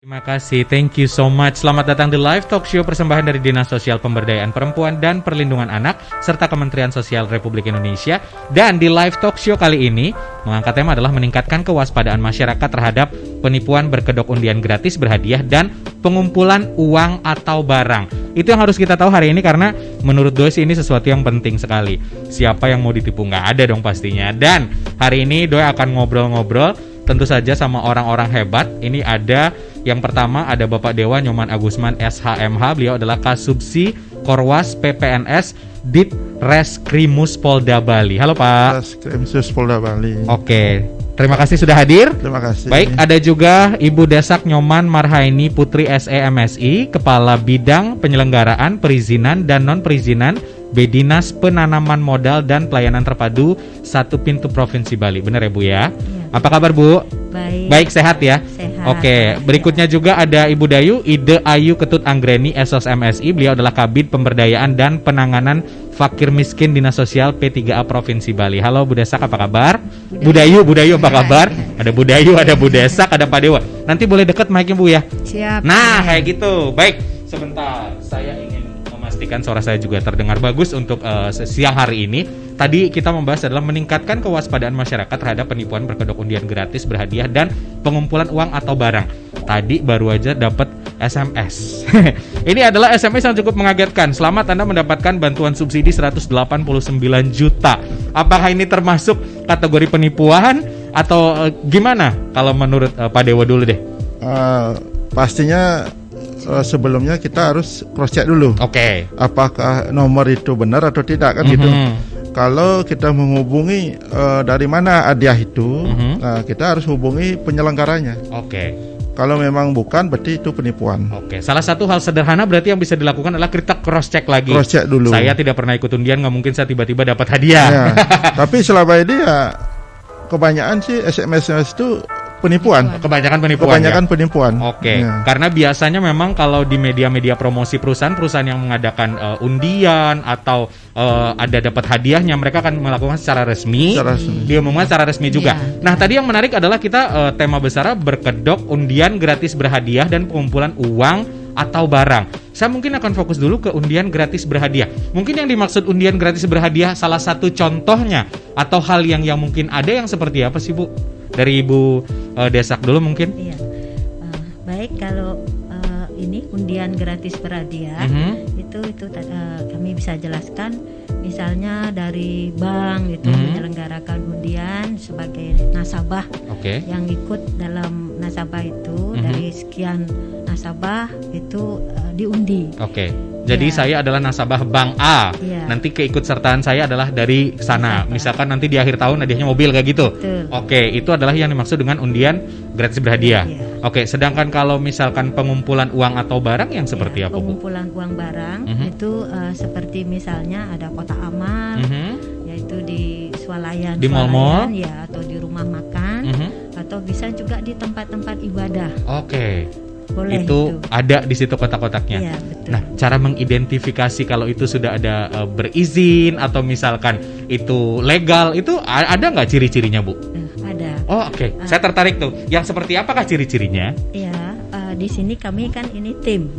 Terima kasih, thank you so much. Selamat datang di Live Talk Show persembahan dari Dinas Sosial Pemberdayaan Perempuan dan Perlindungan Anak serta Kementerian Sosial Republik Indonesia. Dan di Live Talk Show kali ini mengangkat tema adalah meningkatkan kewaspadaan masyarakat terhadap penipuan berkedok undian gratis berhadiah dan pengumpulan uang atau barang. Itu yang harus kita tahu hari ini karena menurut Doi ini sesuatu yang penting sekali. Siapa yang mau ditipu? Nggak ada dong pastinya. Dan hari ini Doi akan ngobrol-ngobrol tentu saja sama orang-orang hebat. Ini ada yang pertama ada Bapak Dewa Nyoman Agusman SHMH. Beliau adalah Kasubsi Korwas PPNS Dit Reskrimus Polda Bali. Halo Pak. Reskrimus Polda Bali. Oke, terima kasih sudah hadir. Terima kasih. Baik, ada juga Ibu Desak Nyoman Marhaini Putri SEMSI, Kepala Bidang Penyelenggaraan Perizinan dan Non-Perizinan Bedinas Penanaman Modal dan Pelayanan Terpadu Satu Pintu Provinsi Bali. Benar ya Bu ya? Apa kabar Bu? Baik, sehat ya? Sehat. Oke, berikutnya juga ada Ibu Dayu Ide Ayu Ketut Anggreni SOS MSI. Beliau adalah Kabid Pemberdayaan dan Penanganan Fakir Miskin Dinas Sosial P3A Provinsi Bali. Halo Bu Desak, apa kabar? Bu Dayu apa kabar? Ada Bu Dayu, ada Bu Desak, ada Pak Dewa. Nanti boleh dekat mic-nya Bu ya? Siap. Nah, kayak gitu. Baik, sebentar. Saya ingin memastikan suara saya juga terdengar bagus untuk siang hari ini. Tadi kita membahas adalah meningkatkan kewaspadaan masyarakat terhadap penipuan berkedok undian gratis berhadiah dan pengumpulan uang atau barang. Tadi baru aja dapat SMS. Ini adalah SMS yang cukup mengagetkan. Selamat Anda mendapatkan bantuan subsidi 189 juta. Apakah ini termasuk kategori penipuan atau gimana? Kalau menurut Pak Dewa dulu deh. Pastinya sebelumnya kita harus cross check dulu. Oke. Apakah nomor itu benar atau tidak kan gitu. Kalau kita menghubungi dari mana hadiah itu, kita harus hubungi penyelenggaranya. Oke. Kalau memang bukan, berarti itu penipuan. Oke. Salah satu hal sederhana berarti yang bisa dilakukan adalah kita cross check lagi. Cross check dulu. Saya tidak pernah ikut undian, nggak mungkin saya tiba-tiba dapat hadiah. Ya, tapi selama ini ya kebanyakan sih SMS itu penipuan. Kebanyakan penipuan. Penipuan. Oke. Ya. Karena biasanya memang kalau di media-media promosi perusahaan yang mengadakan undian atau ada dapat hadiahnya, mereka akan melakukan secara resmi. Diumumkan secara resmi juga. Ya. Nah, tadi yang menarik adalah kita tema besar berkedok undian gratis berhadiah dan pengumpulan uang atau barang. Saya mungkin akan fokus dulu ke undian gratis berhadiah. Mungkin yang dimaksud undian gratis berhadiah salah satu contohnya atau hal yang mungkin ada yang seperti apa sih Bu? Dari Ibu Desak dulu mungkin. Iya. Baik, kalau ini undian gratis berhadiah itu kami bisa jelaskan. Misalnya dari bank itu menyelenggarakan undian sebagai nasabah. Yang ikut dalam nasabah itu dari sekian nasabah itu diundi. Jadi saya adalah nasabah Bank A. Nanti keikutsertaan saya adalah dari sana. Misalkan nanti di akhir tahun hadiahnya mobil kayak gitu. Betul. Itu adalah yang dimaksud dengan undian gratis berhadiah. Sedangkan kalau misalkan pengumpulan uang atau barang yang seperti apa Bu? Pengumpulan uang barang itu seperti misalnya ada kotak amal, yaitu di swalayan, di mall-mall ya, atau di rumah makan, atau bisa juga di tempat-tempat ibadah. Boleh itu ada di situ kotak-kotaknya. Iya, betul. Nah, cara mengidentifikasi kalau itu sudah ada berizin atau misalkan itu legal, itu ada nggak ciri-cirinya Bu? Ada. Saya tertarik tuh. Yang seperti apakah ciri-cirinya? Iya, di sini kami kan ini tim.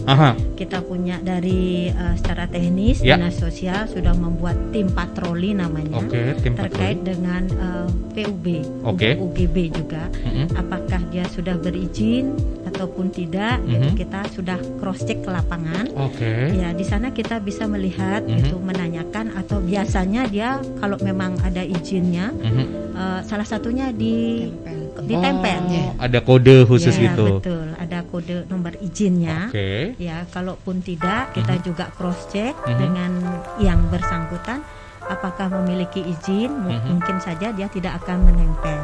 Kita punya dari secara teknis Dinas Sosial sudah membuat tim patroli namanya. Tim terkait patroli dengan PUB, UGB juga. Apakah dia sudah berizin ataupun tidak? Itu kita sudah cross check ke lapangan. Ya, di sana kita bisa melihat itu menanyakan atau biasanya dia kalau memang ada izinnya, salah satunya ditempel. Ada kode khusus gitu. Betul, ada kode nomor izinnya. Ya, kalaupun tidak, kita juga cross check dengan yang bersangkutan. Apakah memiliki izin? Mungkin saja dia tidak akan menempel.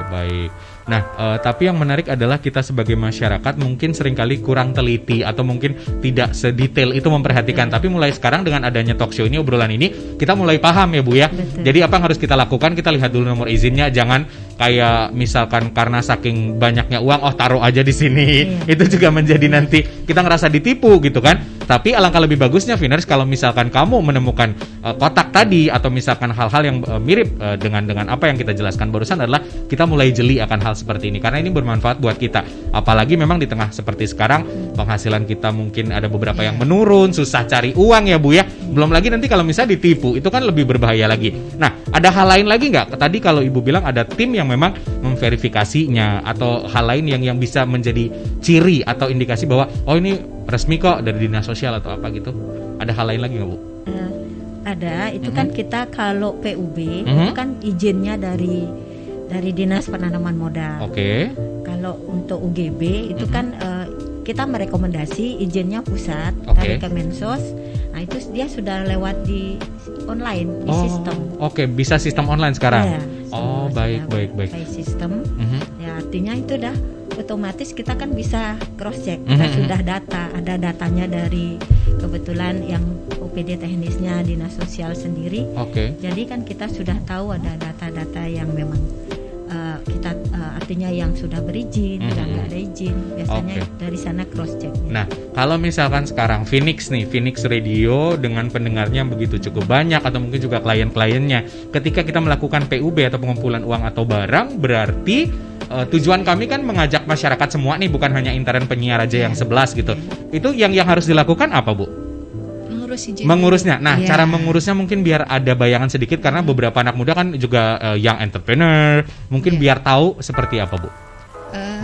Baik. Nah, tapi yang menarik adalah kita sebagai masyarakat mungkin seringkali kurang teliti atau mungkin tidak sedetail itu memperhatikan. Tapi mulai sekarang dengan adanya talk show ini, obrolan ini, kita mulai paham ya Bu ya. Betul. Jadi apa yang harus kita lakukan? Kita lihat dulu nomor izinnya. Jangan kayak misalkan karena saking banyaknya uang, taruh aja di sini. Itu juga menjadi nanti kita ngerasa ditipu gitu kan. Tapi alangkah lebih bagusnya Viners kalau misalkan kamu menemukan kotak tadi atau misalkan hal-hal yang mirip dengan apa yang kita jelaskan barusan adalah kita mulai jeli akan hal seperti ini karena ini bermanfaat buat kita. Apalagi memang di tengah seperti sekarang penghasilan kita mungkin ada beberapa yang menurun, susah cari uang ya Bu ya. Belum lagi nanti kalau misalnya ditipu itu kan lebih berbahaya lagi. Nah, ada hal lain lagi nggak? Tadi kalau Ibu bilang ada tim yang memang memverifikasinya atau hal lain yang bisa menjadi ciri atau indikasi bahwa oh ini resmi kok dari dinas sosial atau apa gitu. Ada hal lain lagi nggak Bu? Ada, itu kan kita kalau PUB itu kan izinnya dari Dinas Penanaman Modal. Oke. Kalau untuk UGB itu kan kita merekomendasi izinnya pusat dari Kemensos. Nah itu dia sudah lewat di online di sistem. Oke, bisa sistem online sekarang. Ya, baik. Sistem. Ya artinya itu dah otomatis kita kan bisa cross check. Kita sudah ada datanya dari kebetulan yang OPD teknisnya dinas sosial sendiri. Jadi kan kita sudah tahu ada data-data yang memang kita artinya yang sudah berizin, yang nggak ada izin, biasanya dari sana cross check. Nah, kalau misalkan sekarang Phoenix Radio dengan pendengarnya begitu cukup banyak atau mungkin juga klien-kliennya, ketika kita melakukan PUB atau pengumpulan uang atau barang, berarti tujuan kami kan mengajak masyarakat semua nih, bukan hanya intern penyiar aja yang 11 gitu. Itu yang harus dilakukan apa Bu? Mengurusnya. Nah, cara mengurusnya mungkin biar ada bayangan sedikit karena beberapa anak muda kan juga young entrepreneur, mungkin biar tahu seperti apa Bu.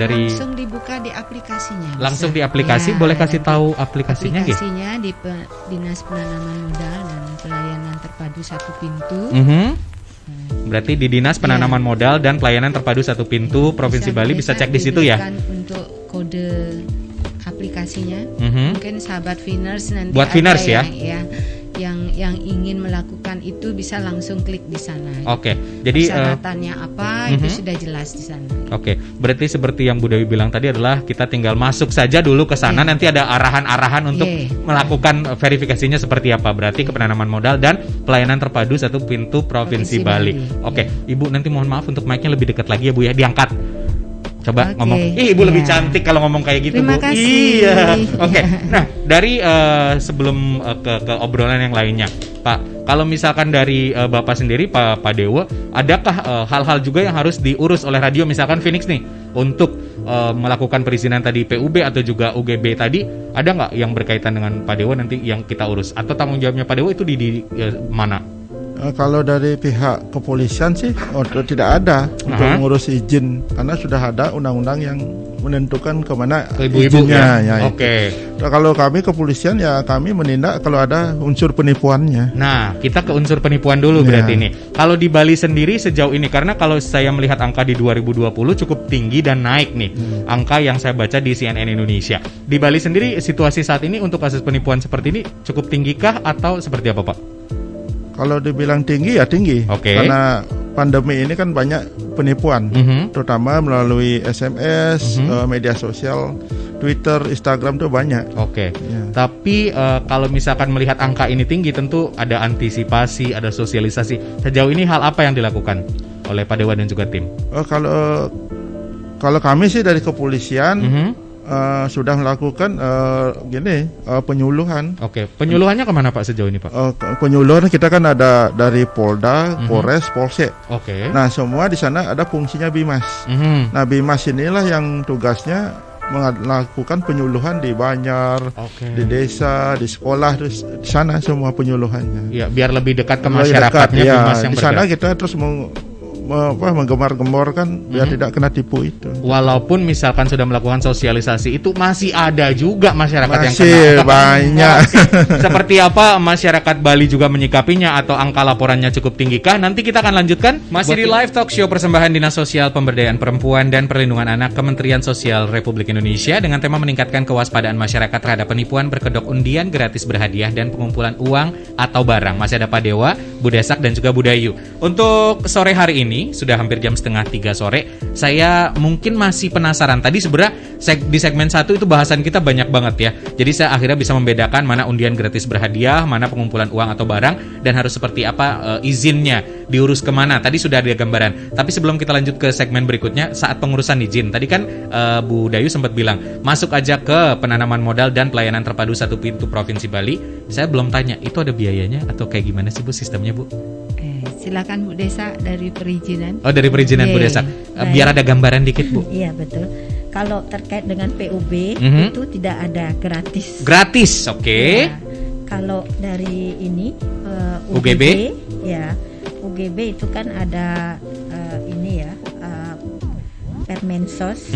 Langsung dibuka di aplikasinya. Langsung di aplikasi, boleh kasih tahu aplikasinya gitu? Aplikasinya di Dinas Penanaman Modal dan Pelayanan Terpadu Satu Pintu. Berarti di Dinas Penanaman Modal dan Pelayanan Terpadu Satu Pintu Provinsi Bali bisa cek di situ ya. Untuk kode aplikasinya, mungkin sahabat Viners nanti buat Viners ya, yang ingin melakukan itu bisa langsung klik di sana. Jadi persyaratannya apa itu sudah jelas di sana. Berarti seperti yang Bu Dewi bilang tadi adalah kita tinggal masuk saja dulu ke sana, nanti ada arahan-arahan untuk melakukan verifikasinya seperti apa. Berarti ke Penanaman Modal dan Pelayanan Terpadu Satu Pintu Provinsi Bali. Ibu nanti mohon maaf untuk mic-nya lebih dekat lagi ya Bu ya, diangkat. Coba ngomong. Ibu lebih cantik kalau ngomong kayak gitu. Terima Bu. kasih. Iya. Nah, dari sebelum ke obrolan yang lainnya, Pak, kalau misalkan dari Bapak sendiri, Pak Dewa, adakah hal-hal juga yang harus diurus oleh radio, misalkan Phoenix nih, untuk melakukan perizinan tadi PUB atau juga UGB tadi, ada nggak yang berkaitan dengan Pak Dewa nanti yang kita urus? Atau tanggung jawabnya Pak Dewa itu di mana? Kalau dari pihak kepolisian sih tidak ada untuk mengurus izin karena sudah ada undang-undang yang menentukan kemana izinnya. Nah, kalau kami kepolisian ya kami menindak kalau ada unsur penipuannya. Nah, kita ke unsur penipuan dulu berarti ini. Kalau di Bali sendiri sejauh ini, karena kalau saya melihat angka di 2020 cukup tinggi dan naik nih, angka yang saya baca di CNN Indonesia. Di Bali sendiri situasi saat ini untuk kasus penipuan seperti ini cukup tinggikah atau seperti apa Pak? Kalau dibilang tinggi ya tinggi, karena pandemi ini kan banyak penipuan, terutama melalui SMS, media sosial, Twitter, Instagram tuh banyak. Tapi kalau misalkan melihat angka ini tinggi, tentu ada antisipasi, ada sosialisasi. Sejauh ini hal apa yang dilakukan oleh Pak Dewa dan juga tim? Kalau kami sih dari kepolisian sudah melakukan penyuluhan. Penyuluhannya kemana Pak sejauh ini Pak? Penyuluhan kita kan ada dari Polda, Polres, Polsek. Nah semua di sana ada fungsinya Bimas. Nah Bimas inilah yang tugasnya melakukan penyuluhan di Banjar, di desa, di sekolah, di sana semua penyuluhannya. Ya biar lebih dekat ke masyarakatnya. Bimas yang di sana kita terus menggemar-gemborkan biar tidak kena tipu itu. Walaupun misalkan sudah melakukan sosialisasi itu masih ada juga masyarakat yang kena. Masih banyak. Seperti apa masyarakat Bali juga menyikapinya atau angka laporannya cukup tinggi kah? Nanti kita akan lanjutkan. Masih di live talk show persembahan Dinas Sosial Pemberdayaan Perempuan dan Perlindungan Anak Kementerian Sosial Republik Indonesia dengan tema meningkatkan kewaspadaan masyarakat terhadap penipuan berkedok undian gratis berhadiah dan pengumpulan uang atau barang. Masih ada Pak Dewa Bu Desak dan juga Bu Dayu. Untuk sore hari ini sudah hampir jam 2:30 sore. Saya mungkin masih penasaran. Tadi sebenarnya di segmen 1 itu bahasan kita banyak banget ya. Jadi saya akhirnya bisa membedakan mana undian gratis berhadiah, mana pengumpulan uang atau barang, dan harus seperti apa izinnya, diurus kemana. Tadi sudah ada gambaran. Tapi sebelum kita lanjut ke segmen berikutnya, saat pengurusan izin, tadi kan Bu Dayu sempat bilang masuk aja ke penanaman modal dan pelayanan terpadu satu pintu Provinsi Bali. Saya belum tanya, itu ada biayanya atau kayak gimana sih Bu sistemnya Bu? Silakan Bu Desa dari perizinan. Oh, dari perizinan Bu Desa. Biar ada gambaran dikit Bu. Iya betul. Kalau terkait dengan PUB itu tidak ada gratis. Gratis, oke. Ya, kalau dari ini UGB, ya UGB itu kan ada ini ya Permensos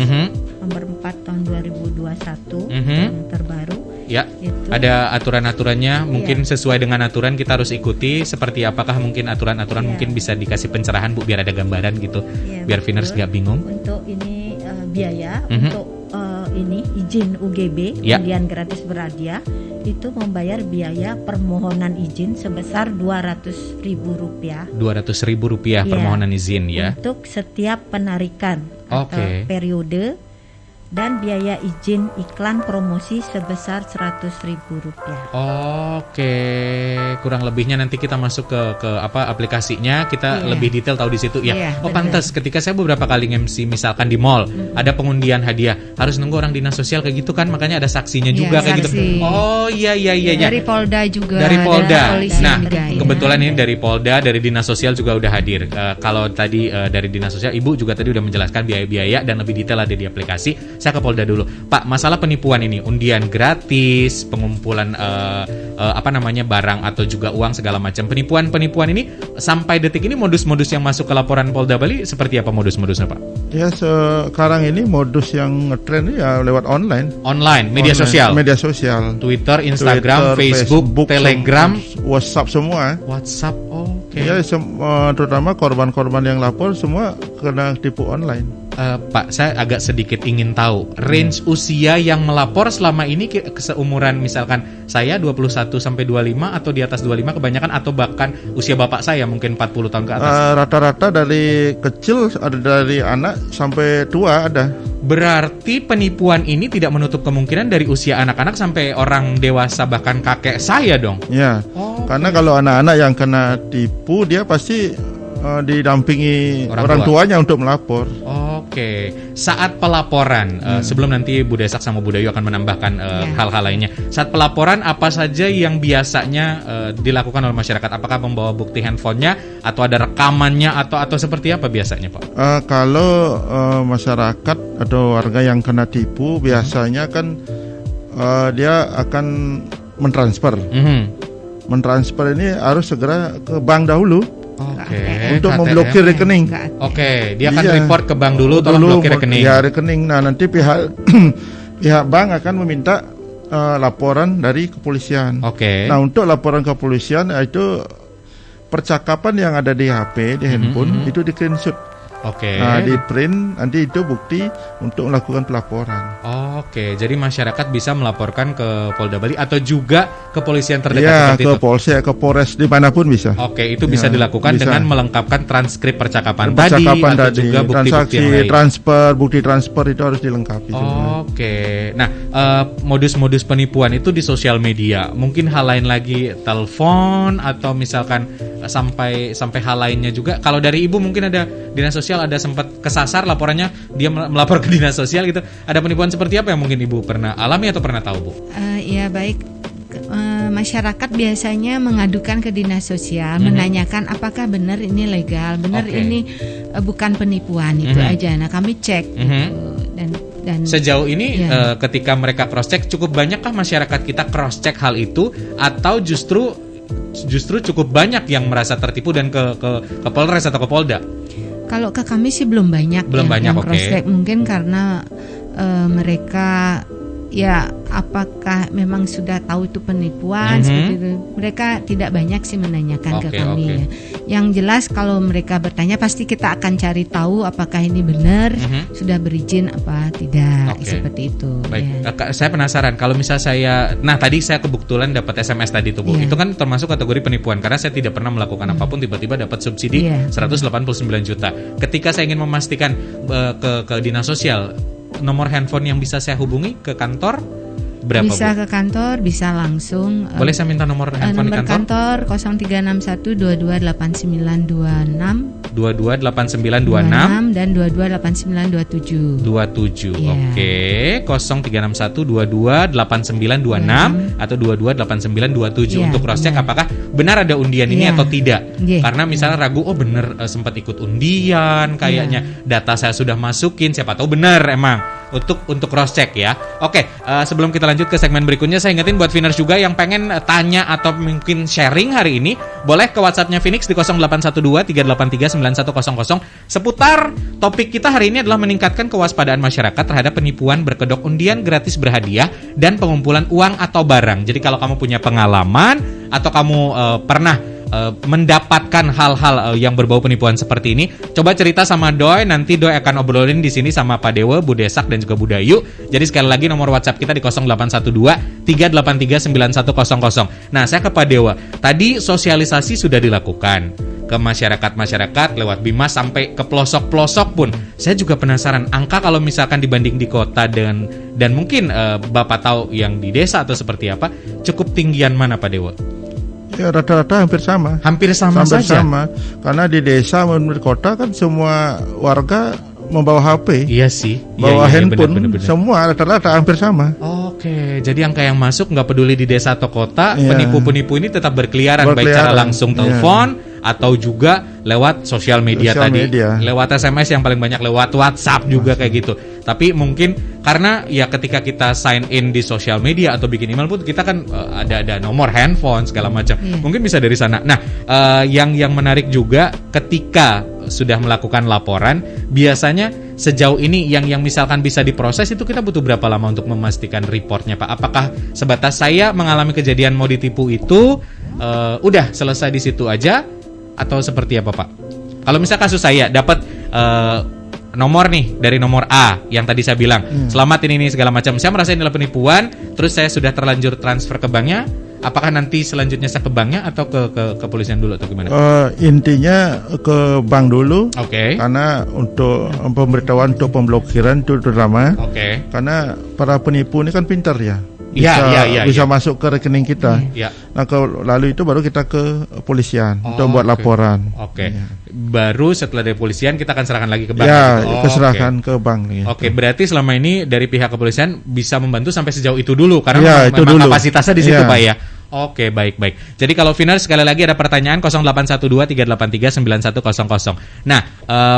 nomor 4 tahun 2021 yang terbaru. Ya, itu ada aturan-aturannya. Mungkin sesuai dengan aturan kita harus ikuti. Seperti apakah mungkin aturan-aturan mungkin bisa dikasih pencerahan Bu biar ada gambaran gitu, biar Viners nggak bingung. Untuk ini biaya untuk ini izin UGB undian gratis berhadiah itu membayar biaya permohonan izin sebesar Rp200.000. Rp200.000 permohonan izin ya. Untuk setiap penarikan atau periode, dan biaya izin iklan promosi sebesar Rp100.000. Oke, kurang lebihnya nanti kita masuk ke apa aplikasinya, kita lebih detail tahu di situ ya. Pantas ketika saya beberapa kali MC misalkan di mall ada pengundian hadiah, harus nunggu orang dinas sosial kayak gitu kan, makanya ada saksinya juga kayak gitu. Oh iya. Dari Polda juga. Dari Polda. Nah, juga, kebetulan ini dari Polda, dari dinas sosial juga udah hadir. Kalau tadi dari dinas sosial, Ibu juga tadi udah menjelaskan biaya-biaya dan lebih detail ada di aplikasi. Saya ke Polda dulu, Pak. Masalah penipuan ini, undian gratis, pengumpulan barang atau juga uang segala macam. Penipuan ini sampai detik ini modus-modus yang masuk ke laporan Polda Bali seperti apa modus-modusnya, Pak? Ya sekarang ini modus yang ngetren ya lewat online, media sosial, Twitter, Instagram, Facebook, Telegram, WhatsApp semua. WhatsApp, oke. Ya terutama korban-korban yang lapor semua kena tipu online. Pak, saya agak sedikit ingin tahu range usia yang melapor selama ini seumuran misalkan saya 21 sampai 25 atau di atas 25 kebanyakan, atau bahkan usia bapak saya mungkin 40 tahun ke atas. Rata-rata dari kecil, ada dari anak sampai tua ada. Berarti penipuan ini tidak menutup kemungkinan dari usia anak-anak sampai orang dewasa bahkan kakek saya dong. Ya. Karena kalau anak-anak yang kena tipu dia pasti didampingi orang tuanya untuk melapor. Oke, saat pelaporan sebelum nanti Bu Desak sama Bu Dayu akan menambahkan hal-hal lainnya. Saat pelaporan apa saja yang biasanya dilakukan oleh masyarakat? Apakah membawa bukti handphonenya atau ada rekamannya atau seperti apa biasanya, Pak? Kalau masyarakat atau warga yang kena tipu biasanya kan dia akan mentransfer. Mentransfer ini harus segera ke bank dahulu. Untuk memblokir rekening. Dia akan report ke bank dulu, tolong blokir rekening. Ya, rekening. Nah, nanti pihak bank akan meminta laporan dari kepolisian. Nah, untuk laporan kepolisian itu percakapan yang ada di HP, di handphone itu di screenshot. Nah, di print nanti itu bukti untuk melakukan pelaporan. Jadi masyarakat bisa melaporkan ke Polda Bali atau juga kepolisian terdekat seperti ke Polsek, ke Polres, dimanapun bisa. Itu bisa dilakukan dengan melengkapkan transkrip percakapan tadi atau juga bukti-bukti yang lain. Bukti transfer itu harus dilengkapi. Nah, modus-modus penipuan itu di sosial media. Mungkin hal lain lagi, telepon atau misalkan sampai hal lainnya juga. Kalau dari Ibu mungkin ada dinas sosial, ada sempat kesasar laporannya, dia melapor ke dinas sosial gitu. Ada penipuan seperti apa yang mungkin Ibu pernah alami atau pernah tahu, Bu? Ya baik, masyarakat biasanya mengadukan ke dinas sosial, menanyakan apakah benar ini legal, benar ini bukan penipuan, itu aja. Nah, kami cek gitu. Dan sejauh ini ketika mereka cross check, cukup banyakkah masyarakat kita cross check hal itu, atau justru cukup banyak yang merasa tertipu dan ke Polres atau ke Polda? Kalau ke kami sih belum banyak yang cross check, mungkin karena mereka ya apakah memang sudah tahu itu penipuan seperti itu. Mereka tidak banyak sih menanyakan ke kami ya. Yang jelas kalau mereka bertanya pasti kita akan cari tahu apakah ini benar sudah berizin apa tidak seperti itu. Baik, ya. Saya penasaran kalau misal tadi saya kebetulan dapat SMS tadi tuh Bu. Itu kan termasuk kategori penipuan karena saya tidak pernah melakukan apapun tiba-tiba dapat subsidi 189 juta. Ketika saya ingin memastikan ke dinas sosial, nomor handphone yang bisa saya hubungi ke kantor berapa, bisa Bu? Ke kantor, bisa langsung. Boleh saya minta nomor handphone nomor di kantor? 0361 228926 228926 dan 228927. 27. Yeah. Oke, 0361 228926 atau 228927 untuk cross check apakah benar ada undian ini atau tidak. Karena misalnya ragu, oh benar sempat ikut undian kayaknya. Data saya sudah masukin, siapa tahu benar emang. Untuk cross check ya. Oke, sebelum kita lanjut ke segmen berikutnya, saya ingetin buat Phoenix juga yang pengen tanya atau mungkin sharing hari ini, boleh ke WhatsApp-nya Phoenix di 0812 383 9100 seputar topik kita hari ini adalah meningkatkan kewaspadaan masyarakat terhadap penipuan berkedok undian gratis berhadiah dan pengumpulan uang atau barang. Jadi kalau kamu punya pengalaman atau kamu pernah mendapatkan hal-hal yang berbau penipuan seperti ini, coba cerita sama Doi. Nanti Doi akan obrolin di sini sama Pak Dewa, Bu Desak dan juga Bu Dayu. Jadi sekali lagi nomor WhatsApp kita di 0812 383 9100. Nah, saya ke Pak Dewa. Tadi sosialisasi sudah dilakukan ke masyarakat lewat Bimas sampai ke pelosok-pelosok pun. Saya juga penasaran angka kalau misalkan dibanding di kota dan mungkin Bapak tahu yang di desa atau seperti apa, cukup tinggian mana Pak Dewa? Ya rata-rata hampir sama. Hampir sama saja. Karena di desa maupun di kota kan semua warga membawa HP. Iya sih. Bawa handphone. Bener. Semua rata-rata hampir sama. Oke, jadi angka yang masuk nggak peduli di desa atau kota, penipu-penipu ini tetap berkeliaran baik cara langsung telepon atau juga lewat sosial media tadi. Lewat SMS yang paling banyak, lewat WhatsApp juga kayak gitu. Tapi mungkin karena ya ketika kita sign in di sosial media atau bikin email pun kita kan ada nomor handphone segala macam. Mungkin bisa dari sana. Nah, yang menarik juga ketika sudah melakukan laporan, biasanya sejauh ini yang misalkan bisa diproses itu kita butuh berapa lama untuk memastikan reportnya Pak? Apakah sebatas saya mengalami kejadian mau ditipu itu udah selesai di situ aja atau seperti apa Pak? Kalau misal kasus saya dapat nomor nih dari nomor A yang tadi saya bilang selamat ini segala macam, saya merasa ini adalah penipuan, terus saya sudah terlanjur transfer ke banknya, apakah nanti selanjutnya saya ke banknya atau ke kepolisian dulu atau gimana? Intinya ke bank dulu. Karena untuk pemberitahuan untuk pemblokiran itu terutama. Karena para penipu ini kan pintar ya. Bisa masuk ke rekening kita. Nah, lalu itu baru kita ke polisian untuk buat laporan. Baru setelah dari polisian kita akan serahkan lagi ke bank. Keserahkan ke bank. Berarti selama ini dari pihak kepolisian bisa membantu sampai sejauh itu dulu karena memang kapasitasnya di situ Pak ya. Oke, baik. Jadi kalau final sekali lagi ada pertanyaan 0812 383 9100. Nah,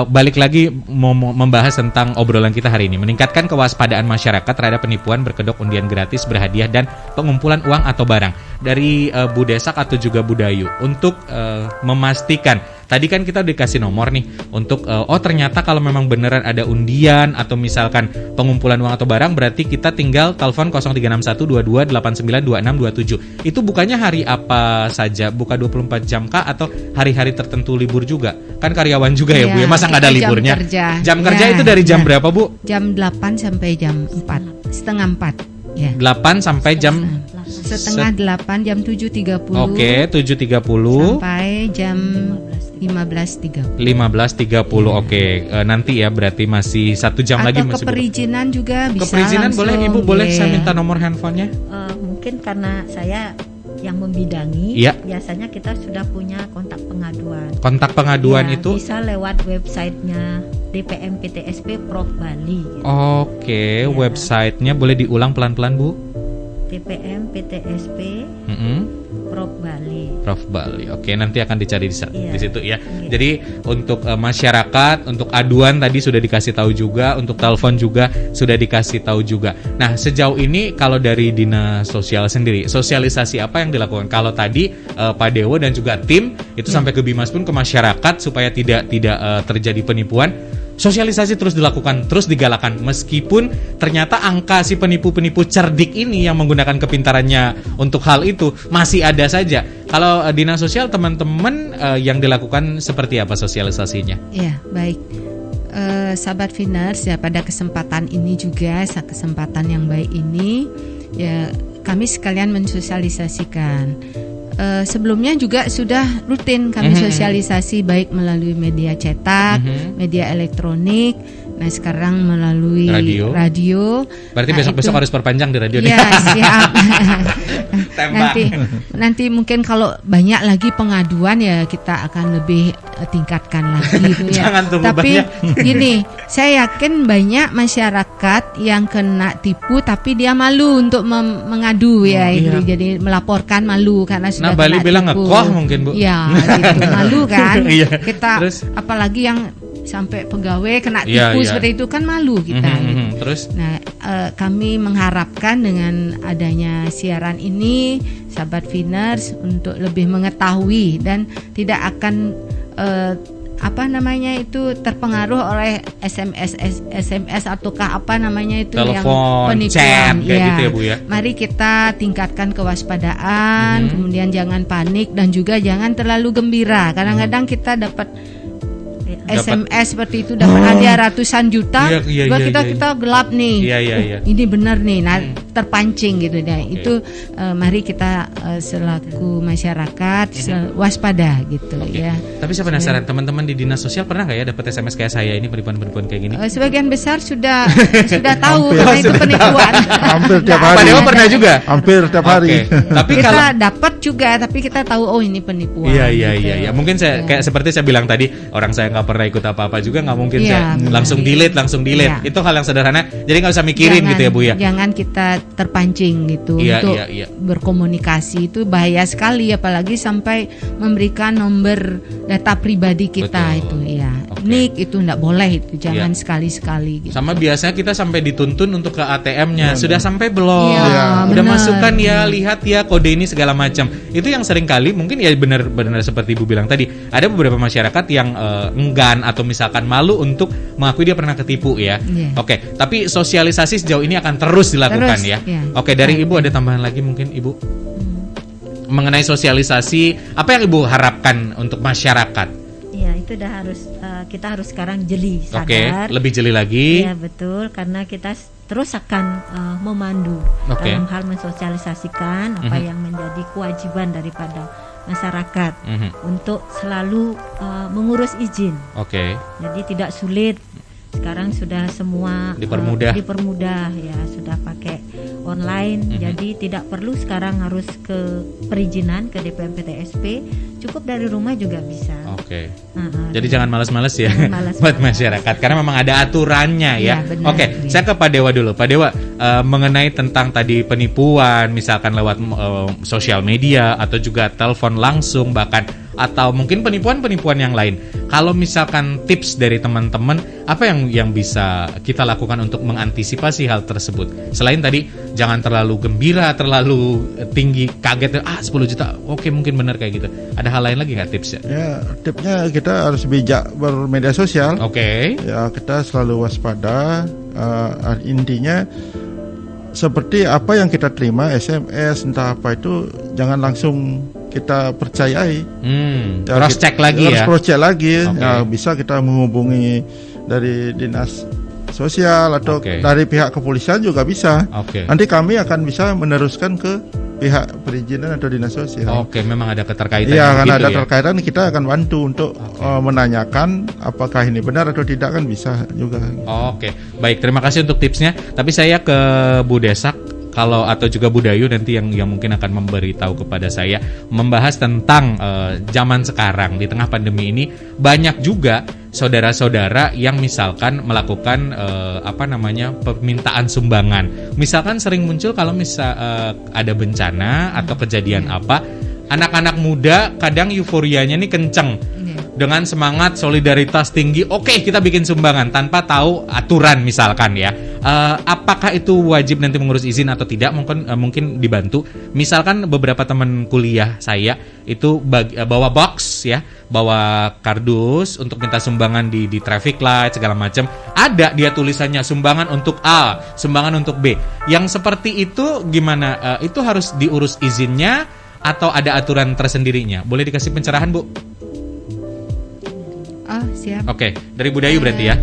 balik lagi mau membahas tentang obrolan kita hari ini, meningkatkan kewaspadaan masyarakat terhadap penipuan berkedok undian gratis berhadiah dan pengumpulan uang atau barang. Dari Bu Desak atau juga Bu Dayu untuk memastikan. Tadi kan kita udah dikasih nomor nih untuk ternyata kalau memang beneran ada undian atau misalkan pengumpulan uang atau barang, berarti kita tinggal telepon 0361 22 89 26 27. Itu bukanya hari apa saja? Buka 24 jam kah atau hari-hari tertentu libur juga? Kan karyawan juga ya Bu ya, masa nggak ada liburnya? Jam kerja itu dari jam berapa Bu? Jam 8 sampai jam 4, setengah 4 ya. 8 sampai jam setengah 8, jam 7.30. 7.30 sampai jam 15.30. Nanti ya berarti masih 1 jam lagi masih. Atau keperizinan juga bisa. Keperizinan boleh Ibu, boleh saya minta nomor handphonenya? Mungkin karena saya yang membidangi, biasanya kita sudah punya kontak pengaduan. Kontak pengaduan itu bisa lewat websitenya DPM PTSP Prof Bali. Websitenya boleh diulang pelan-pelan Bu? DPM PTSP Prof Bali. Nanti akan dicari di situ ya. Jadi untuk masyarakat, untuk aduan tadi sudah dikasih tahu juga, untuk telepon juga sudah dikasih tahu juga. Nah, sejauh ini kalau dari Dinas Sosial sendiri, sosialisasi apa yang dilakukan? Kalau tadi Pak Dewo dan juga tim itu sampai ke Bimas pun ke masyarakat supaya tidak terjadi penipuan. sosialisasi terus dilakukan, terus digalakan, meskipun ternyata angka si penipu-penipu cerdik ini yang menggunakan kepintarannya untuk hal itu masih ada saja. Kalau dinas sosial teman-teman yang dilakukan seperti apa sosialisasinya? Ya, baik. Sahabat Viners, ya pada kesempatan ini juga, kesempatan yang baik ini, ya kami sekalian mensosialisasikan. Sebelumnya juga sudah rutin kami sosialisasi baik melalui media cetak, media elektronik. Nah sekarang melalui radio. Berarti besok-besok harus perpanjang di radio. Ya siap. nanti mungkin kalau banyak lagi pengaduan ya kita akan lebih tingkatkan lagi itu ya. Tapi gini, saya yakin banyak masyarakat yang kena tipu tapi dia malu untuk mengadu ya. Itu jadi melaporkan malu karena sudah kena Bali bilang tipu. Ngekoh mungkin Bu. Ya gitu, malu kan. Kita Terus? apalagi yang sampai pegawai kena tipu seperti itu kan malu kita. Terus? Nah, kami mengharapkan dengan adanya siaran ini, sahabat Viners untuk lebih mengetahui dan tidak akan terpengaruh oleh SMS ataukah telepon, yang penipuan chat, kayak gitu ya Bu ya. Mari kita tingkatkan kewaspadaan, kemudian jangan panik dan juga jangan terlalu gembira. Kadang-kadang kita dapat SMS seperti itu, dapat hadiah ratusan juta, kita gelap nih. Ini benar nih, terpancing gitu deh. Itu mari kita selaku masyarakat waspada gitu ya. Tapi saya penasaran, teman-teman di dinas sosial pernah nggak ya dapat SMS kayak saya ini, penipuan-penipuan kayak gini? Sebagian besar sudah tahu karena itu penipuan. Hampir tiap hari. Pak Dewa pernah juga? Hampir tiap hari. Tapi kita dapat juga, tapi kita tahu ini penipuan. Iya. Mungkin saya kayak seperti saya bilang tadi, orang saya nggak pernah ikut apa-apa juga, nggak mungkin saya langsung delete. Itu hal yang sederhana. Jadi nggak usah mikirin gitu ya Bu ya. Jangan kita terpancing gitu untuk berkomunikasi, itu bahaya sekali, apalagi sampai memberikan nomor data pribadi kita. Betul. Itu ya. Nik itu nggak boleh, itu jangan sekali-sekali gitu. Sama biasanya kita sampai dituntun untuk ke ATM-nya. Sudah sampai belum? Udah bener. masukkan ya, lihat ya kode ini segala macam. Itu yang sering kali mungkin ya benar seperti Ibu bilang tadi. Ada beberapa masyarakat yang enggan atau misalkan malu untuk mengakui dia pernah ketipu ya. Oke, tapi sosialisasi sejauh ini akan terus dilakukan ya. Oke, dari Ibu ada tambahan lagi mungkin Ibu? Mengenai sosialisasi, apa yang Ibu harapkan untuk masyarakat? Ya, itu kita harus sekarang jeli, sadar. Lebih jeli lagi. Ya, betul, karena kita terus akan memandu dalam hal mensosialisasikan apa yang menjadi kewajiban daripada masyarakat untuk selalu mengurus izin. Jadi tidak sulit. Sekarang sudah semua dipermudah ya, sudah pakai online. Jadi tidak perlu sekarang harus ke perizinan ke DPMPTSP, cukup dari rumah juga bisa. Jadi jangan malas-malas ya buat masyarakat, karena memang ada aturannya ya. Saya ke Pak Dewa dulu. Pak Dewa, mengenai tentang tadi penipuan, misalkan lewat sosial media atau juga telepon langsung bahkan, atau mungkin penipuan-penipuan yang lain. Kalau misalkan tips dari teman-teman, apa yang bisa kita lakukan untuk mengantisipasi hal tersebut? Selain tadi jangan terlalu gembira, terlalu tinggi, kaget, 10 juta, mungkin benar kayak gitu. Ada hal lain lagi nggak tipsnya? Ya, tipsnya kita harus bijak bermedia sosial. Ya, kita selalu waspada. Intinya seperti apa yang kita terima, SMS entah apa itu jangan langsung kita percayai. Cross check lagi ya. Cross check lagi. Bisa kita menghubungi dari dinas sosial atau dari pihak kepolisian juga bisa. Nanti kami akan bisa meneruskan ke pihak perizinan atau dinas sosial. Memang ada keterkaitan. Iya, karena ada keterkaitan, kita akan bantu untuk menanyakan apakah ini benar atau tidak, kan bisa juga. Baik, terima kasih untuk tipsnya. Tapi saya ke Bu Desak atau juga Bu Dayu nanti yang mungkin akan memberitahu kepada saya, membahas tentang zaman sekarang di tengah pandemi ini. Banyak juga saudara-saudara yang misalkan melakukan permintaan sumbangan. Misalkan sering muncul kalau ada bencana atau kejadian apa, anak-anak muda kadang euforianya nih kenceng. dengan semangat solidaritas tinggi, oke, kita bikin sumbangan tanpa tahu aturan misalkan ya. Apakah itu wajib nanti mengurus izin atau tidak? Mungkin dibantu. Misalkan beberapa teman kuliah saya itu bawa box ya, bawa kardus untuk minta sumbangan di traffic light segala macam. Ada dia tulisannya sumbangan untuk A, sumbangan untuk B. Yang seperti itu gimana? Itu harus diurus izinnya atau ada aturan tersendirinya? Boleh dikasih pencerahan, Bu? Oh, siap. Oke, dari Bu Dayu berarti ya.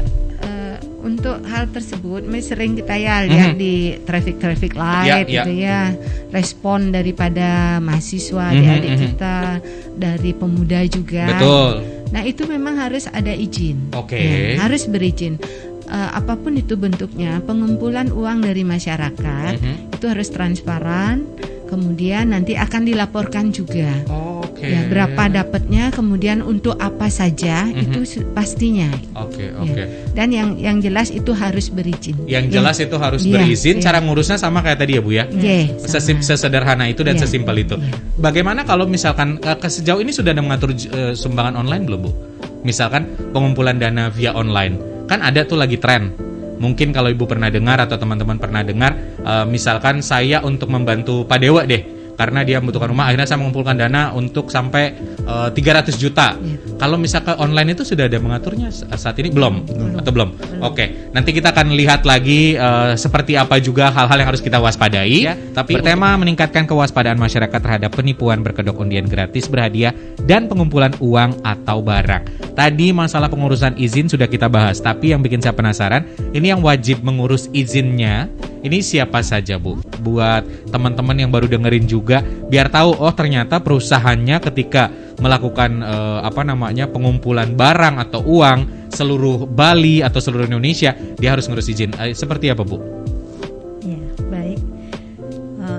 Untuk hal tersebut, sering kita ya lihat di traffic light gitu ya, respon daripada mahasiswa, adik-adik kita, dari pemuda juga. Betul. Nah, itu memang harus ada izin. Oke. Ya, harus berizin. Apapun itu bentuknya, pengumpulan uang dari masyarakat itu harus transparan. Kemudian nanti akan dilaporkan juga. Ya, berapa dapatnya, kemudian untuk apa saja itu pastinya. Ya. Dan yang jelas itu harus berizin. Yang jelas itu harus berizin. Cara ngurusnya sama kayak tadi ya, Bu ya. Sesederhana itu dan sesimpel itu. Bagaimana kalau misalkan sejauh ini sudah ada mengatur sumbangan online belum, Bu? Misalkan pengumpulan dana via online. Kan ada tuh lagi tren. Mungkin kalau Ibu pernah dengar atau teman-teman pernah dengar, misalkan saya untuk membantu Pak Dewa deh, karena dia membutuhkan rumah, akhirnya saya mengumpulkan dana untuk sampai 300 juta. Kalau misalkan online itu sudah ada mengaturnya saat ini belum? Atau belum? Oke, nanti kita akan lihat lagi seperti apa juga hal-hal yang harus kita waspadai ya. Tapi bertema meningkatkan kewaspadaan masyarakat terhadap penipuan berkedok undian gratis berhadiah dan pengumpulan uang atau barang. Tadi masalah pengurusan izin sudah kita bahas, tapi yang bikin saya penasaran, ini yang wajib mengurus izinnya, ini siapa saja, Bu? Buat teman-teman yang baru dengerin juga, biar tahu, oh ternyata perusahaannya ketika melakukan pengumpulan barang atau uang seluruh Bali atau seluruh Indonesia, dia harus ngurus izin. Seperti apa, Bu? Ya, baik.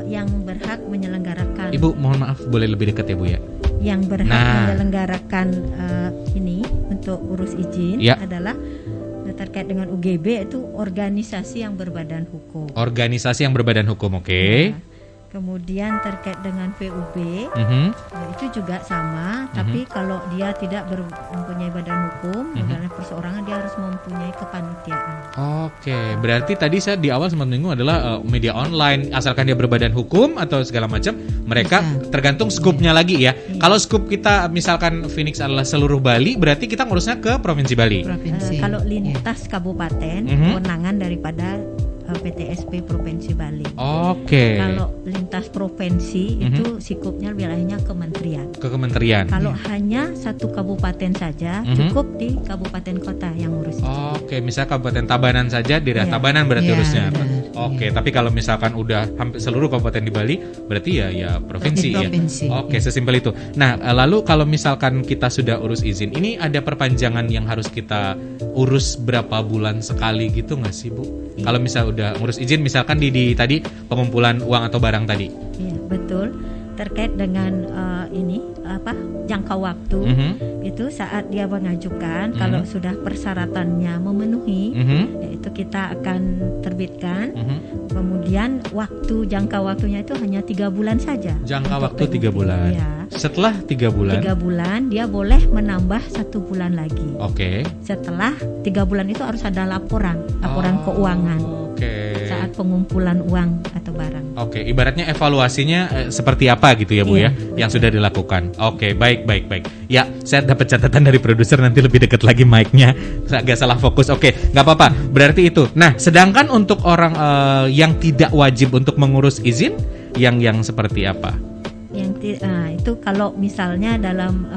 Yang berhak menyelenggarakan. Ibu, mohon maaf, boleh lebih dekat ya, Bu ya? Yang berhak menyelenggarakan ini untuk urus izin adalah terkait dengan UGB, itu organisasi yang berbadan hukum. Organisasi yang berbadan hukum, oke. Nah, kemudian terkait dengan PUB, itu juga sama, tapi kalau dia tidak mempunyai badan hukum, dalam perseorangan dia harus mempunyai kepanitiaan. Oke, berarti tadi saya di awal sempat menyinggung adalah media online, asalkan dia berbadan hukum atau segala macam, mereka tergantung skupnya lagi ya. Kalau skup kita misalkan Phoenix adalah seluruh Bali, berarti kita ngurusnya ke Provinsi Bali. Kalau lintas kabupaten, kewenangan daripada PTSP Provinsi Bali. Kalau lintas provinsi itu sikupnya wilayahnya kementerian. Ke kementerian. Kalau hanya satu kabupaten saja, cukup di kabupaten kota yang ngurus. Misal Kabupaten Tabanan saja di daerah Tabanan berarti urusnya. Tapi kalau misalkan udah hampir seluruh kabupaten di Bali, berarti ya provinsi ya. Sesimpel itu. Nah, lalu kalau misalkan kita sudah urus izin, ini ada perpanjangan yang harus kita urus berapa bulan sekali gitu nggak sih, Bu? Kalau misal udah ngurus izin, misalkan di tadi pengumpulan uang atau barang tadi. Iya, betul. Terkait dengan jangka waktu, itu saat dia mengajukan, kalau sudah persyaratannya memenuhi, yaitu kita akan terbitkan. Kemudian jangka waktunya itu hanya 3 bulan saja. Waktu 3 bulan. Ya. Setelah 3 bulan. 3 bulan dia boleh menambah 1 bulan lagi. Setelah 3 bulan itu harus ada laporan keuangan. Saat pengumpulan uang atau barang. Ibaratnya evaluasinya seperti apa gitu ya, Bu ya, yang sudah dilakukan. Baik. Ya, saya dapat catatan dari produser, nanti lebih dekat lagi mic-nya. Agak salah fokus. Nggak apa-apa. Berarti itu. Nah, sedangkan untuk orang yang tidak wajib untuk mengurus izin, yang seperti apa? Itu kalau misalnya dalam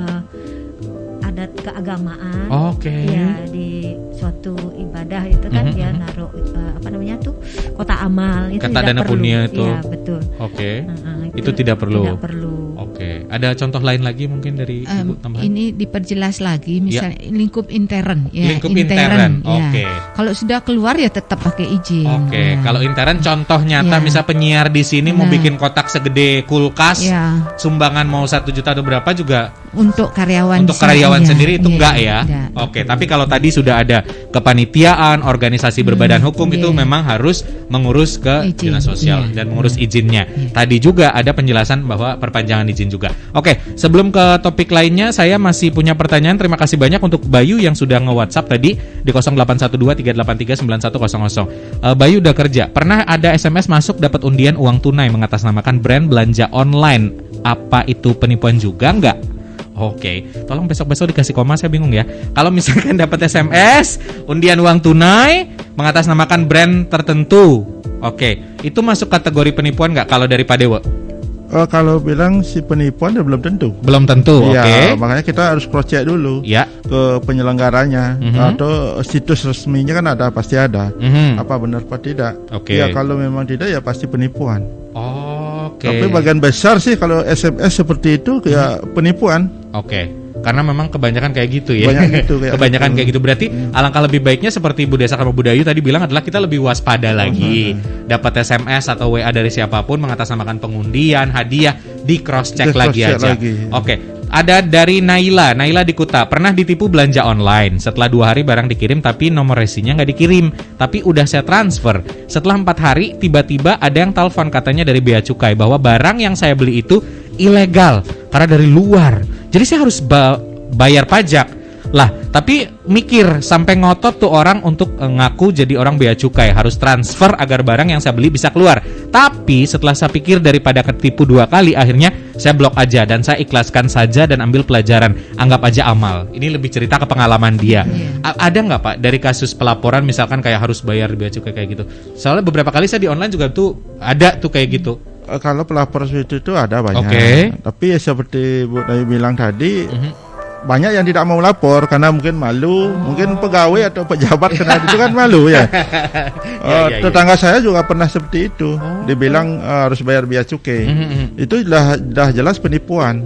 adat keagamaan, ya di suatu ibadah itu kan dia naruh kotak amal itu kata tidak dana perlu. Punya itu. Ya, betul. Itu tidak perlu. Tidak perlu. Ada contoh lain lagi mungkin dari Ibu tambahan? Ini diperjelas lagi, misalnya lingkup intern ya. Lingkup intern. Kalau sudah keluar ya tetap pakai izin. Kalau intern contoh nyata, misal penyiar di sini mau bikin kotak segede kulkas, sumbangan mau 1 juta atau berapa juga untuk karyawan sendiri itu enggak ya. Tapi kalau tadi sudah ada kepanitiaan, organisasi berbadan hukum itu memang harus mengurus ke dinas sosial dan mengurus izinnya. Tadi juga ada penjelasan bahwa perpanjangan izin juga. Oke, sebelum ke topik lainnya, saya masih punya pertanyaan. Terima kasih banyak untuk Bayu yang sudah nge-WhatsApp tadi di 0812-383-99100. Bayu udah kerja. Pernah ada SMS masuk dapat undian uang tunai mengatasnamakan brand belanja online. Apa itu penipuan juga nggak? Oke, tolong besok-besok dikasih koma, saya bingung ya. Kalau misalkan dapat SMS undian uang tunai mengatasnamakan brand tertentu, oke, itu masuk kategori penipuan nggak kalau dari Pak Dewo? Kalau bilang si penipuan ya belum tentu. Belum tentu, oke. Makanya kita harus cross check dulu ke penyelenggaranya atau situs resminya kan ada, pasti ada. Apa benar apa tidak? Ya kalau memang tidak ya pasti penipuan. Tapi bagian besar sih kalau SMS seperti itu kayak penipuan. Karena memang kebanyakan kayak gitu ya. Kebanyakan kayak gitu. Berarti alangkah lebih baiknya seperti Bu Desa sama Bu Dayu tadi bilang adalah kita lebih waspada lagi. Dapat SMS atau WA dari siapapun mengatasnamakan pengundian, hadiah, di cross check lagi aja. Ada dari Naila di Kuta. Pernah ditipu belanja online. Setelah 2 hari barang dikirim tapi nomor resinya nggak dikirim. Tapi udah saya transfer. Setelah 4 hari tiba-tiba ada yang telepon katanya dari Bea Cukai bahwa barang yang saya beli itu ilegal karena dari luar. Jadi saya harus bayar pajak. Lah, tapi mikir sampai ngotot tuh orang untuk ngaku jadi orang Bea Cukai, harus transfer agar barang yang saya beli bisa keluar. Tapi setelah saya pikir daripada ketipu 2 kali, akhirnya saya blok aja dan saya ikhlaskan saja dan ambil pelajaran. Anggap aja amal. Ini lebih cerita ke pengalaman dia. Ada nggak Pak dari kasus pelaporan misalkan kayak harus bayar Bea Cukai kayak gitu? Soalnya beberapa kali saya di online juga tuh ada tuh kayak gitu. Kalau pelapor seperti itu ada banyak. Tapi ya seperti Bu Dayu bilang tadi, banyak yang tidak mau lapor karena mungkin malu, mungkin pegawai atau pejabat karena itu kan malu ya. Tetangga saya juga pernah seperti itu. Dibilang harus bayar Bea Cukai. Itu dah jelas penipuan.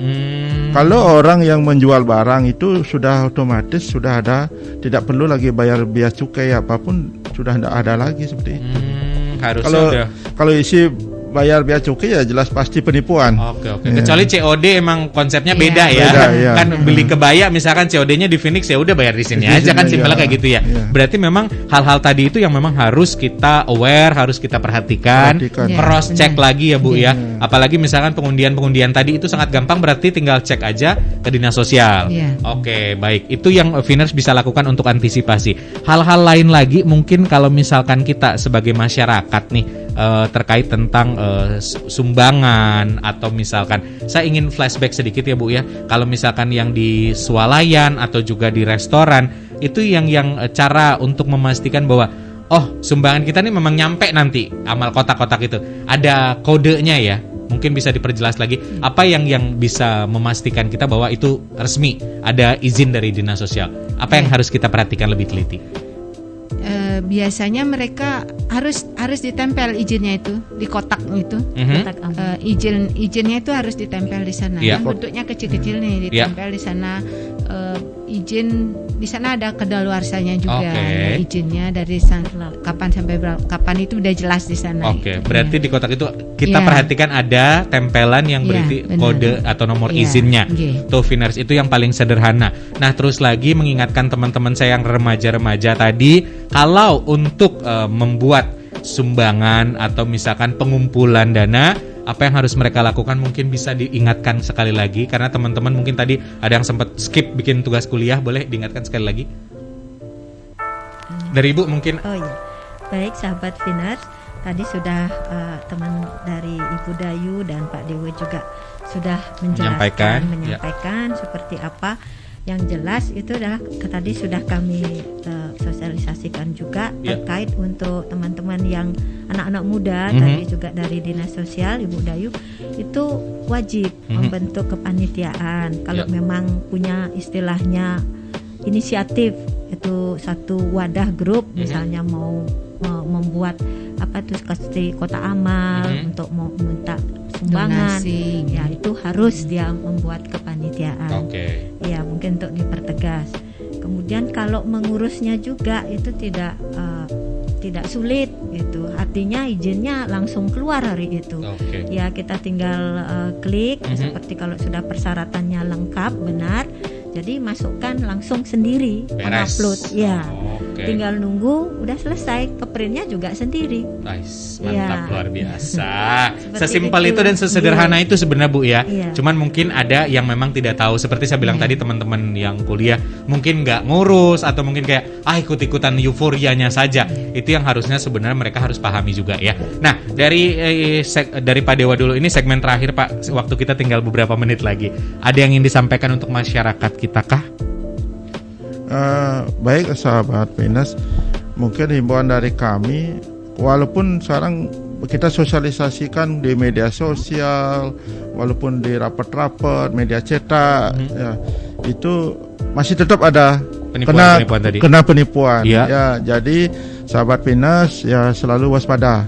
Kalau orang yang menjual barang itu sudah otomatis sudah ada, tidak perlu lagi bayar Bea Cukai apapun, sudah tidak ada lagi seperti itu. Kalau isi bayar Bea Cukai ya jelas pasti penipuan. Kecuali COD emang konsepnya beda ya. Kan beli kebaya misalkan COD-nya di Phoenix ya udah bayar di sini aja kan, simpelnya kayak gitu ya. Berarti memang hal-hal tadi itu yang memang harus kita aware, harus kita perhatikan. Cross check lagi ya Bu ya. Apalagi misalkan pengundian tadi itu sangat gampang, berarti tinggal cek aja ke dinas sosial. Baik. Itu yang Viners bisa lakukan untuk antisipasi. Hal-hal lain lagi mungkin kalau misalkan kita sebagai masyarakat nih terkait tentang sumbangan atau misalkan saya ingin flashback sedikit ya Bu ya. Kalau misalkan yang di swalayan atau juga di restoran itu yang cara untuk memastikan bahwa sumbangan kita nih memang nyampe nanti amal kotak-kotak itu. Ada kodenya ya. Mungkin bisa diperjelas lagi apa yang bisa memastikan kita bahwa itu resmi, ada izin dari dinas sosial. Apa yang harus kita perhatikan lebih teliti? Biasanya mereka harus ditempel izinnya itu di kotak itu. Izinnya itu harus ditempel di sana. Yang bentuknya kecil-kecil nih ditempel di sana. Izin di sana ada kedaluarsanya juga. Izinnya dari kapan sampai kapan itu udah jelas di sana. Berarti di kotak itu kita perhatikan ada tempelan yang berarti kode atau nomor izinnya. Tuh Viners, itu yang paling sederhana. Nah, terus lagi mengingatkan teman-teman saya yang remaja-remaja tadi, kalau untuk membuat sumbangan atau misalkan pengumpulan dana, apa yang harus mereka lakukan mungkin bisa diingatkan sekali lagi, karena teman-teman mungkin tadi ada yang sempat skip bikin tugas kuliah, boleh diingatkan sekali lagi dari Ibu mungkin. Baik sahabat Viners, tadi sudah teman dari Ibu Dayu dan Pak Dewo juga sudah menyampaikan seperti apa. Yang jelas itu adalah tadi sudah kami sosialisasikan juga terkait untuk teman-teman yang anak-anak muda, tadi juga dari dinas sosial Ibu Dayu itu wajib membentuk kepanitiaan. Kalau memang punya istilahnya inisiatif itu satu wadah grup, misalnya mau membuat seperti kota amal untuk mau minta sumbangan, ya itu harus dia membuat kepanitiaan. Ya mungkin untuk dipertegas. Kemudian kalau mengurusnya juga itu tidak sulit gitu. Artinya izinnya langsung keluar hari itu. Ya kita tinggal klik seperti kalau sudah persyaratannya lengkap benar. Jadi masukkan langsung sendiri, mengupload ya. tinggal nunggu, udah selesai, ke printnya juga sendiri. Nice, mantap, Ya. luar biasa. Seperti Sesimpel itu dan sesederhana itu sebenarnya Bu ya. Cuman mungkin ada yang memang tidak tahu. Seperti saya bilang tadi, teman-teman yang kuliah mungkin nggak ngurus atau mungkin kayak ikut-ikutan euforianya saja. Itu yang harusnya sebenarnya mereka harus pahami juga ya. Nah, dari Pak Dewa dulu, ini segmen terakhir Pak. Waktu kita tinggal beberapa menit lagi. Ada yang ingin disampaikan untuk masyarakat kita kah? Baik sahabat Venus, mungkin himbauan dari kami, walaupun sekarang kita sosialisasikan di media sosial, walaupun di rapat-rapat, media cetak, ya, itu masih tetap ada kena penipuan. Ya, jadi sahabat Venus ya selalu waspada.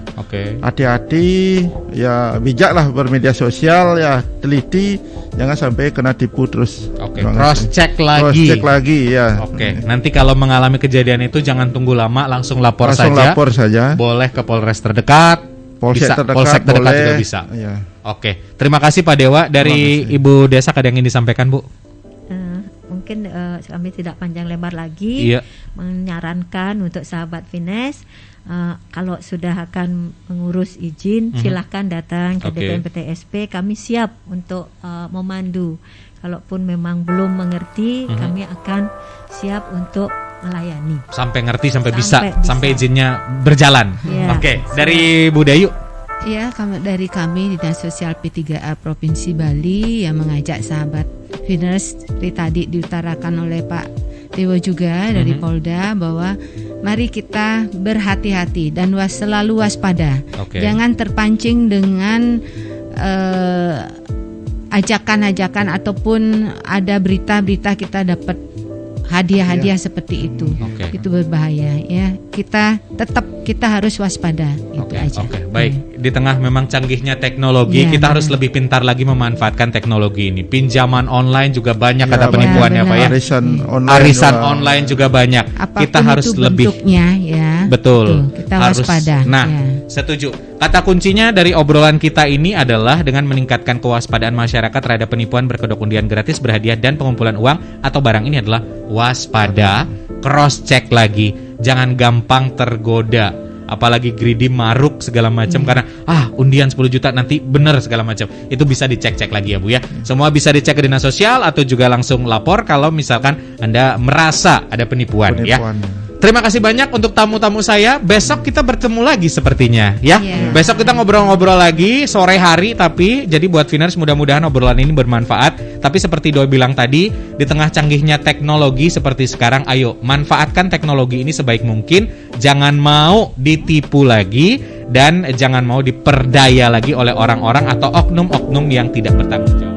Hati-hati, ya bijaklah bermedia sosial, ya teliti, jangan sampai kena tipu terus. Cross check lagi ya. Nanti kalau mengalami kejadian itu jangan tunggu lama, langsung lapor saja. Boleh ke Polres terdekat, Polsek terdekat juga bisa. Ya. Terima kasih Pak Dewa. Dari Ibu Desa, ada yang ingin disampaikan Bu? Mungkin kami tidak panjang lebar lagi, menyarankan untuk sahabat Venus, kalau sudah akan mengurus izin, silahkan datang ke DPMPTSP. Kami siap untuk memandu. Kalaupun memang belum mengerti, kami akan siap untuk melayani. Sampai ngerti, sampai bisa, sampai izinnya berjalan. Dari Bu Dayu. Ya, dari kami Dinas Sosial P3A Provinsi Bali yang mengajak sahabat Venus, seperti tadi diutarakan oleh Pak Dewa juga dari Polda, bahwa mari kita berhati-hati dan selalu waspada. Jangan terpancing dengan ajakan-ajakan ataupun ada berita-berita kita dapat hadiah-hadiah seperti itu. Itu berbahaya ya. Kita harus waspada. Itu aja. Baik. Di tengah memang canggihnya teknologi, kita harus lebih pintar lagi memanfaatkan teknologi ini. Pinjaman online juga banyak kata penipuannya Pak ya. Arisan online juga banyak. Apapun kita harus lebih ya. Betul. Kita waspada. Setuju. Kata kuncinya dari obrolan kita ini adalah dengan meningkatkan kewaspadaan masyarakat terhadap penipuan berkedok undian gratis, berhadiah, dan pengumpulan uang atau barang. Ini adalah waspada, cross check lagi, jangan gampang tergoda, apalagi greedy, maruk segala macam karena undian 10 juta nanti bener segala macam. Itu bisa dicek-cek lagi ya Bu ya. Semua bisa dicek ke Dinas Sosial atau juga langsung lapor kalau misalkan Anda merasa ada penipuan. Ya. Terima kasih banyak untuk tamu-tamu saya. Besok kita bertemu lagi sepertinya ya. Besok kita ngobrol-ngobrol lagi sore hari, tapi jadi buat Venus mudah-mudahan obrolan ini bermanfaat. Tapi seperti Doi bilang tadi, di tengah canggihnya teknologi seperti sekarang, ayo manfaatkan teknologi ini sebaik mungkin. Jangan mau ditipu lagi dan jangan mau diperdaya lagi oleh orang-orang atau oknum-oknum yang tidak bertanggung jawab.